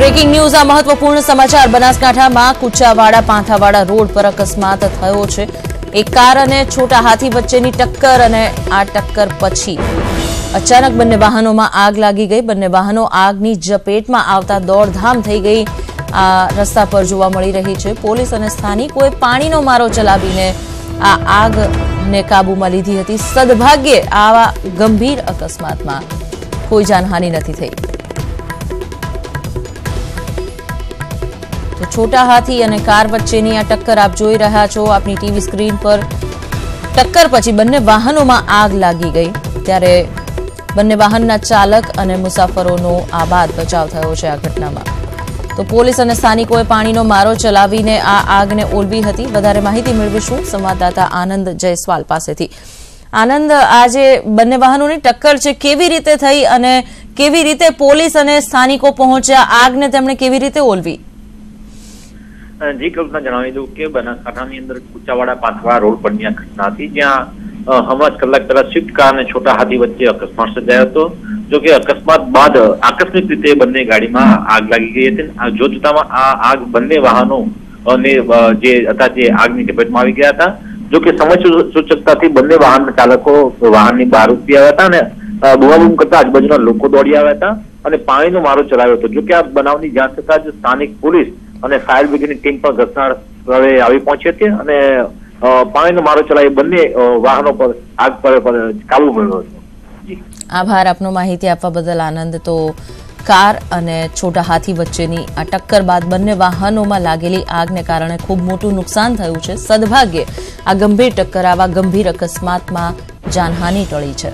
Breaking news આ મહત્વપૂર્ણ સમાચાર બનાસકાંઠામાં કુચાવાડા પાંથાવાડા રોડ પર અકસ્માત થયો છે। એક કાર અને છોટા હાથી વચ્ચેની ટક્કર અને આ ટક્કર પછી અચાનક બંને વાહનોમાં આગ લાગી ગઈ। બંને વાહનો આગની ઝપેટમાં આવતા દોડધામ થઈ ગઈ આ રસ્તા પર જોવા મળી રહી છે। પોલીસ અને સ્થાનિકોએ પાણીનો મારો ચલાવીને આ આગને કાબૂમાં લીધી હતી। સદભાગ્યે આવા ગંભીર અકસ્માતમાં કોઈ જાનહાનિ નથી થઈ। तो छोटा हाथी और कार वच्चेनी आ टक्कर आप जोई रह्या छो अपनी टीवी स्क्रीन पर। टक्कर पछी बंने वाहनों में आग लागी गई त्यारे बंने वाहनना चालक और मुसाफरोनो आबाद बचाव थयो छे। आ घटनामां तो पोलीस और स्थानिकोए पाणीनो मारो चलावीने आ આગને ઓલવી હતી। વધારે માહિતી મેળવીશું સંવાદદાતા આનંદ જયસ્વાલ પાસેથી। આનંદ, આજે બંને વાહનોની ટક્કર છે, કેવી રીતે થઈ અને કેવી રીતે પોલીસ અને સ્થાનિકો પહોંચ્યા? આગને તેમણે કેવી રીતે ઓલવી? जी कल्पना जणावी दूं के बनासकांठानी अंदर कूचावाड़ा पाथवाड़ा रोड पરની આ ઘટના હતી, જ્યાં હમણાં કલાક પહેલા સ્વિફ્ટ કાર અને છોટા હાથી વચ્ચે અકસ્માત સર્જાયો હતો। જો કે અકસ્માત બાદ આકસ્મિક રીતે બંને ગાડીમાં આગ લાગી ગઈ હતી। જોતજોતામાં આ આગ બંને વાહનો અને જે હતા તે આગની ઝપેટમાં આવી ગયા હતા। જો કે સમય સૂચકતાથી બંને વાહન ચાલકો વાહનની બહાર ઉતરી આવ્યા હતા અને બૂમાબૂમ કરતા આજુબાજુના લોકો દોડી આવ્યા હતા અને પાણીનો મારો ચલાવ્યો હતો। જો કે આ બનાવની જાણ થતાં જ સ્થાનિક પોલીસ અને ફાયર બ્રિગેડની ટીમ પર ઘટના સ્થળે આવી પહોંચી હતી અને પાણીનો મારો ચલાવી બંને વાહનો પર આગ પર કાબુ મેળવ્યો હતો। આભાર આપનો માહિતી આપવા બદલ આનંદ। તો કાર અને છોટા હાથી વચ્ચેની આ ટક્કર બાદ બંને વાહનોમાં લાગેલી આગને કારણે ખૂબ મોટું નુકસાન થયું છે। સદભાગ્યે આ ગંભીર ટક્કર આવા ગંભીર અકસ્માતમાં જાનહાનિ ટળી છે।